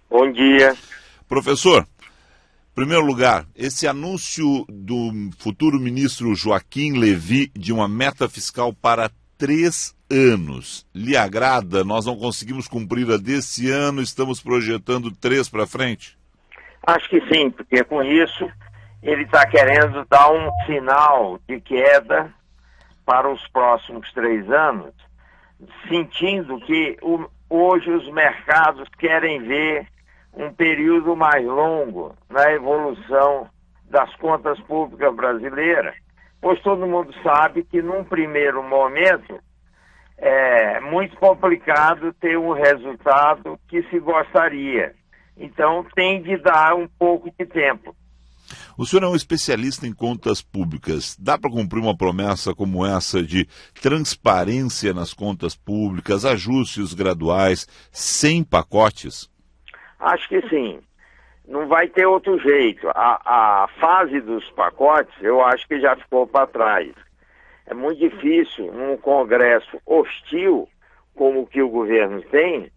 Bom dia. Professor, em primeiro lugar, esse anúncio do futuro ministro Joaquim Levy de uma meta fiscal para 3 anos, lhe agrada? Nós não conseguimos cumprir a desse ano, estamos projetando 3 para frente? Acho que sim, porque com isso ele está querendo dar um sinal de queda para os próximos 3 anos, sentindo que hoje os mercados querem ver um período mais longo na evolução das contas públicas brasileiras, pois todo mundo sabe que num primeiro momento é muito complicado ter um resultado que se gostaria. Então tem de dar um pouco de tempo. O senhor é um especialista em contas públicas. Dá para cumprir uma promessa como essa de transparência nas contas públicas, ajustes graduais, sem pacotes? Acho que sim. Não vai ter outro jeito. A fase dos pacotes, eu acho que já ficou para trás. É muito difícil, num Congresso hostil, como o que o governo tem,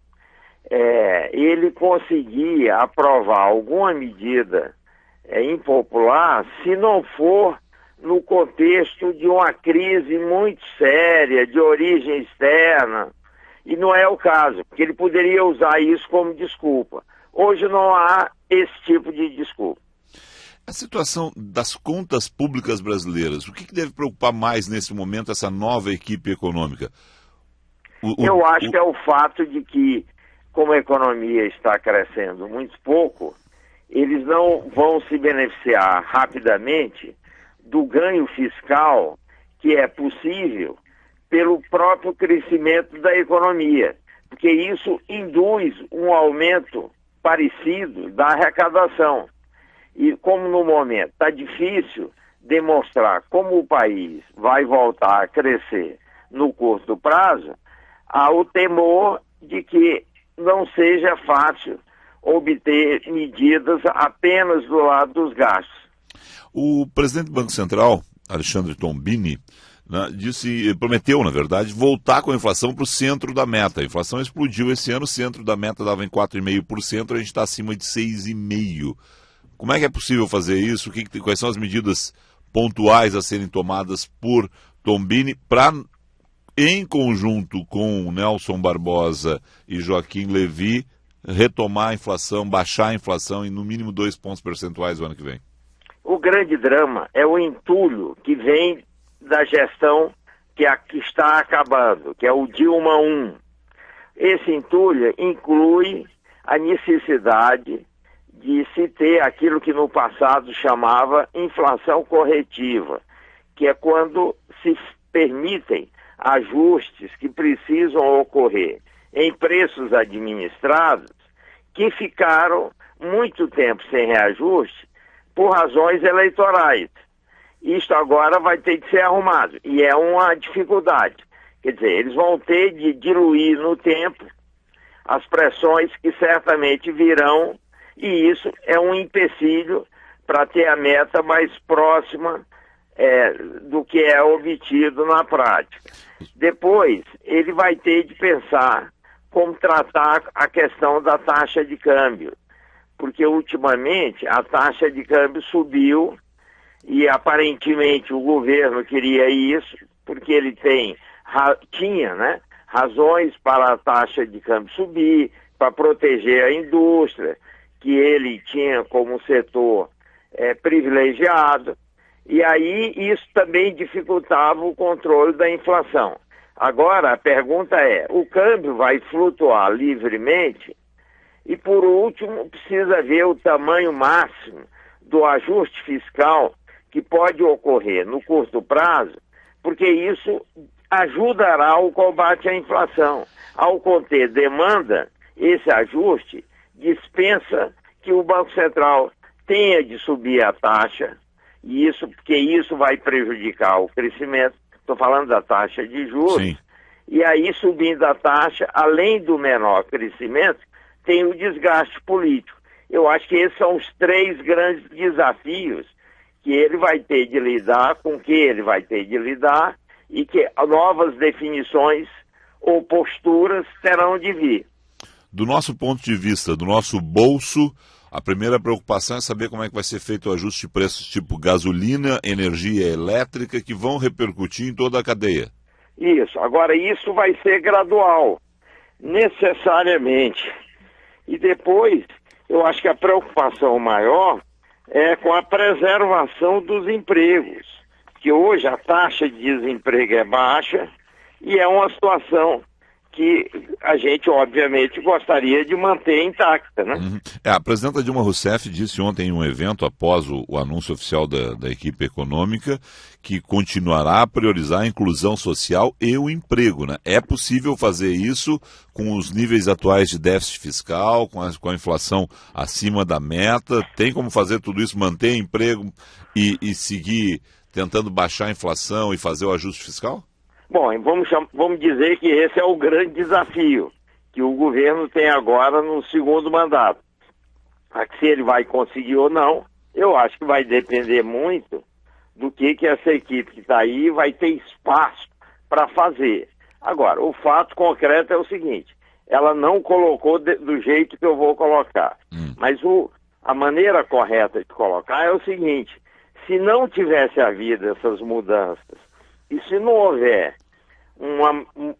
ele conseguir aprovar alguma medida impopular se não for no contexto de uma crise muito séria, de origem externa. E não é o caso, porque ele poderia usar isso como desculpa. Hoje não há esse tipo de desculpa. A situação das contas públicas brasileiras, o que deve preocupar mais nesse momento essa nova equipe econômica? Eu acho que é o fato de que, como a economia está crescendo muito pouco, eles não vão se beneficiar rapidamente do ganho fiscal que é possível pelo próprio crescimento da economia, porque isso induz um aumento parecido da arrecadação. E como no momento está difícil demonstrar como o país vai voltar a crescer no curto prazo, há o temor de que não seja fácil obter medidas apenas do lado dos gastos. O presidente do Banco Central, Alexandre Tombini, prometeu, na verdade, voltar com a inflação para o centro da meta. A inflação explodiu esse ano, o centro da meta dava em 4,5%, a gente está acima de 6,5%. Como é que é possível fazer isso? Quais são as medidas pontuais a serem tomadas por Tombini para, em conjunto com Nelson Barbosa e Joaquim Levy, retomar a inflação, baixar a inflação em no mínimo 2 pontos percentuais o ano que vem? O grande drama é o entulho que vem da gestão que está acabando, que é o Dilma I. Esse entulho inclui a necessidade de se ter aquilo que no passado chamava inflação corretiva, que é quando se permitem ajustes que precisam ocorrer em preços administrados que ficaram muito tempo sem reajuste por razões eleitorais. Isto agora vai ter de ser arrumado e é uma dificuldade. Quer dizer, eles vão ter de diluir no tempo as pressões que certamente virão, e isso é um empecilho para ter a meta mais próxima do que é obtido na prática. Depois, ele vai ter de pensar como tratar a questão da taxa de câmbio, porque ultimamente a taxa de câmbio subiu e aparentemente o governo queria isso, porque ele tinha razões para a taxa de câmbio subir, para proteger a indústria, que ele tinha como setor privilegiado, e aí isso também dificultava o controle da inflação. Agora a pergunta é, o câmbio vai flutuar livremente e por último precisa ver o tamanho máximo do ajuste fiscal que pode ocorrer no curto prazo, porque isso ajudará o combate à inflação. Ao conter demanda, esse ajuste dispensa que o Banco Central tenha de subir a taxa, porque isso vai prejudicar o crescimento. Estou falando da taxa de juros. Sim. E aí, subindo a taxa, além do menor crescimento, tem o desgaste político. Eu acho que esses são os 3 grandes desafios que ele vai ter de lidar, e que novas definições ou posturas terão de vir. Do nosso ponto de vista, do nosso bolso, a primeira preocupação é saber como é que vai ser feito o ajuste de preços tipo gasolina, energia elétrica, que vão repercutir em toda a cadeia. Isso. Agora, isso vai ser gradual, necessariamente. E depois, eu acho que a preocupação maior é com a preservação dos empregos, que hoje a taxa de desemprego é baixa e é uma situação que a gente, obviamente, gostaria de manter intacta, né? Uhum. A presidenta Dilma Rousseff disse ontem em um evento, após o anúncio oficial da equipe econômica, que continuará a priorizar a inclusão social e o emprego, né? É possível fazer isso com os níveis atuais de déficit fiscal, com a inflação acima da meta? Tem como fazer tudo isso, manter emprego e seguir tentando baixar a inflação e fazer o ajuste fiscal? Bom, vamos dizer que esse é o grande desafio que o governo tem agora no segundo mandato. Se ele vai conseguir ou não, eu acho que vai depender muito do que essa equipe que está aí vai ter espaço para fazer. Agora, o fato concreto é o seguinte, ela não colocou do jeito que eu vou colocar. Mas a maneira correta de colocar é o seguinte, se não tivesse havido essas mudanças, e se não houver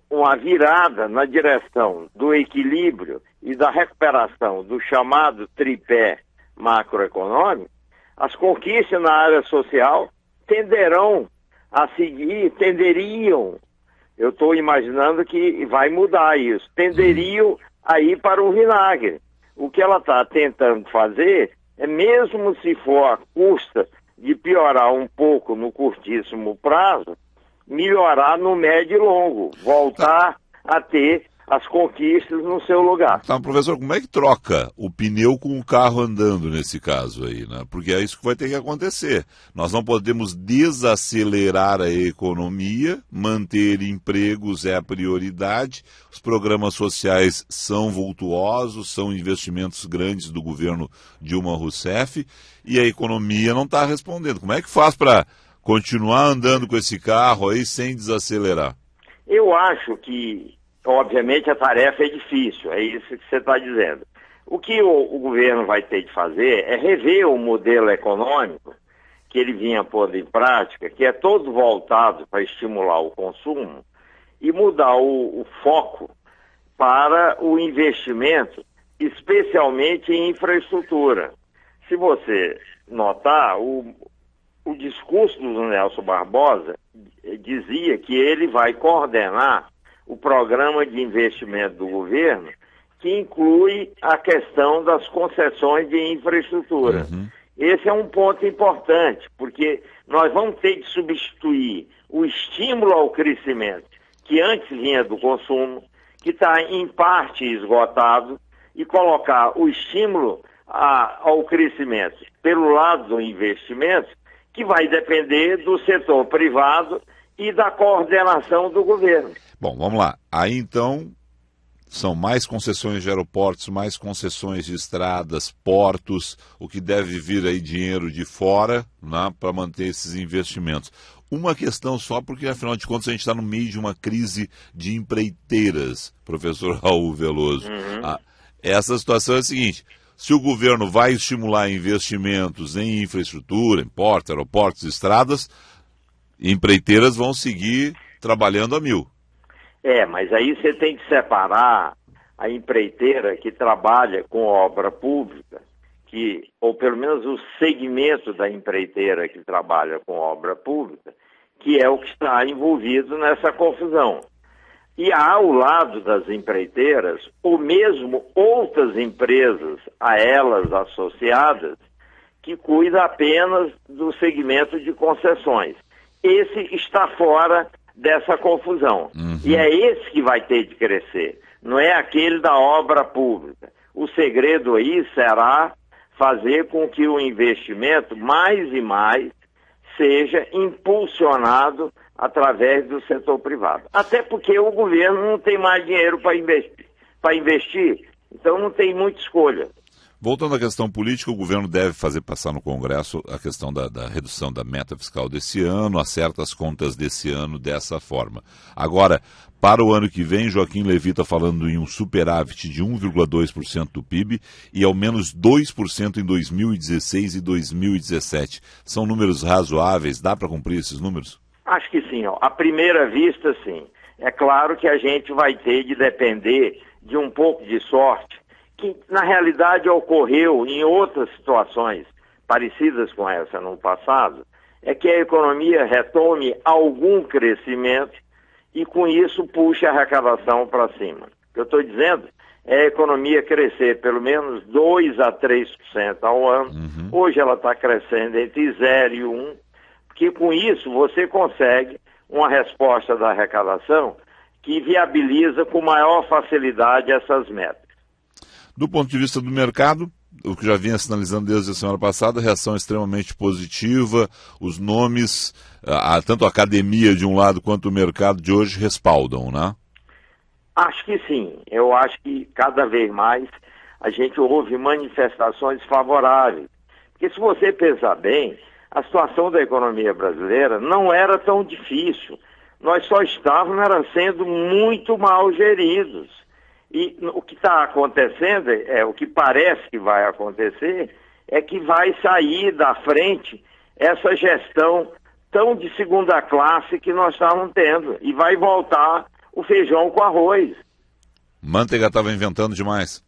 uma virada na direção do equilíbrio e da recuperação do chamado tripé macroeconômico, as conquistas na área social tenderiam, eu estou imaginando que vai mudar isso, tenderiam a ir para o vinagre. O que ela está tentando fazer é, mesmo se for à custa de piorar um pouco no curtíssimo prazo, melhorar no médio e longo, voltar a ter as conquistas no seu lugar. Então, professor, como é que troca o pneu com o carro andando nesse caso aí, né? Porque é isso que vai ter que acontecer. Nós não podemos desacelerar a economia, manter empregos é a prioridade, os programas sociais são vultuosos, são investimentos grandes do governo Dilma Rousseff e a economia não está respondendo. Como é que faz para continuar andando com esse carro aí sem desacelerar? Eu acho que, obviamente, a tarefa é difícil, é isso que você está dizendo. O que o governo vai ter de fazer é rever o modelo econômico que ele vinha pondo em prática, que é todo voltado para estimular o consumo, e mudar o foco para o investimento, especialmente em infraestrutura. Se você notar, o discurso do Nelson Barbosa dizia que ele vai coordenar o programa de investimento do governo, que inclui a questão das concessões de infraestrutura. Esse é um ponto importante, porque nós vamos ter de substituir o estímulo ao crescimento, que antes vinha do consumo, que está em parte esgotado, e colocar o estímulo ao crescimento pelo lado do investimento, que vai depender do setor privado e da coordenação do governo. Bom, vamos lá. Aí, então, são mais concessões de aeroportos, mais concessões de estradas, portos, o que deve vir aí dinheiro de fora, né, para manter esses investimentos. Uma questão só, porque, afinal de contas, a gente está no meio de uma crise de empreiteiras, professor Raul Veloso. Essa situação é a seguinte: se o governo vai estimular investimentos em infraestrutura, em portos, aeroportos, estradas, empreiteiras vão seguir trabalhando a mil. Mas aí você tem que separar a empreiteira que trabalha com obra pública, ou pelo menos o segmento da empreiteira que trabalha com obra pública, que é o que está envolvido nessa confusão. E há ao lado das empreiteiras, ou mesmo outras empresas a elas associadas, que cuidam apenas do segmento de concessões. Esse está fora dessa confusão. E é esse que vai ter de crescer, não é aquele da obra pública. O segredo aí será fazer com que o investimento, mais e mais, seja impulsionado através do setor privado. Até porque o governo não tem mais dinheiro para investir, então não tem muita escolha. Voltando à questão política, o governo deve fazer passar no Congresso a questão da redução da meta fiscal desse ano, acerta as contas desse ano dessa forma. Agora, para o ano que vem, Joaquim Levy está falando em um superávit de 1,2% do PIB e ao menos 2% em 2016 e 2017. São números razoáveis? Dá para cumprir esses números? Acho que sim. À primeira vista, sim. É claro que a gente vai ter de depender de um pouco de sorte, que na realidade ocorreu em outras situações parecidas com essa no passado, é que a economia retome algum crescimento e com isso puxe a arrecadação para cima. O que eu estou dizendo é a economia crescer pelo menos 2 a 3% ao ano. Hoje ela está crescendo entre 0 e 1%, porque com isso você consegue uma resposta da arrecadação que viabiliza com maior facilidade essas metas. Do ponto de vista do mercado, o que já vinha sinalizando desde a semana passada, reação extremamente positiva, os nomes, tanto a academia de um lado quanto o mercado de hoje respaldam, né? Acho que sim. Eu acho que cada vez mais a gente ouve manifestações favoráveis. Porque se você pensar bem, a situação da economia brasileira não era tão difícil. Nós só estávamos sendo muito mal geridos. E o que está acontecendo, o que parece que vai acontecer, é que vai sair da frente essa gestão tão de segunda classe que nós estávamos tendo. E vai voltar o feijão com arroz. Manteiga estava inventando demais.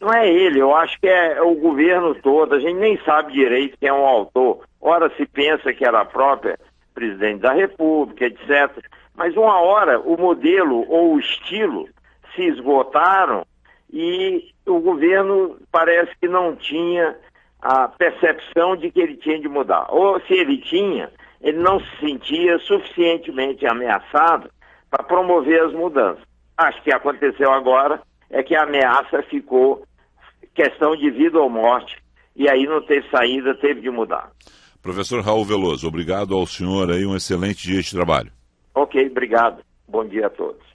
Não é ele, eu acho que é o governo todo. A gente nem sabe direito quem é o autor. Ora se pensa que era a própria presidente da República, etc. Mas uma hora o modelo ou o estilo se esgotaram e o governo parece que não tinha a percepção de que ele tinha de mudar. Ou se ele tinha, ele não se sentia suficientemente ameaçado para promover as mudanças. Acho que aconteceu agora é que a ameaça ficou questão de vida ou morte e aí não teve saída, teve de mudar. Professor Raul Veloso, obrigado ao senhor aí, um excelente dia de trabalho. Ok, obrigado. Bom dia a todos.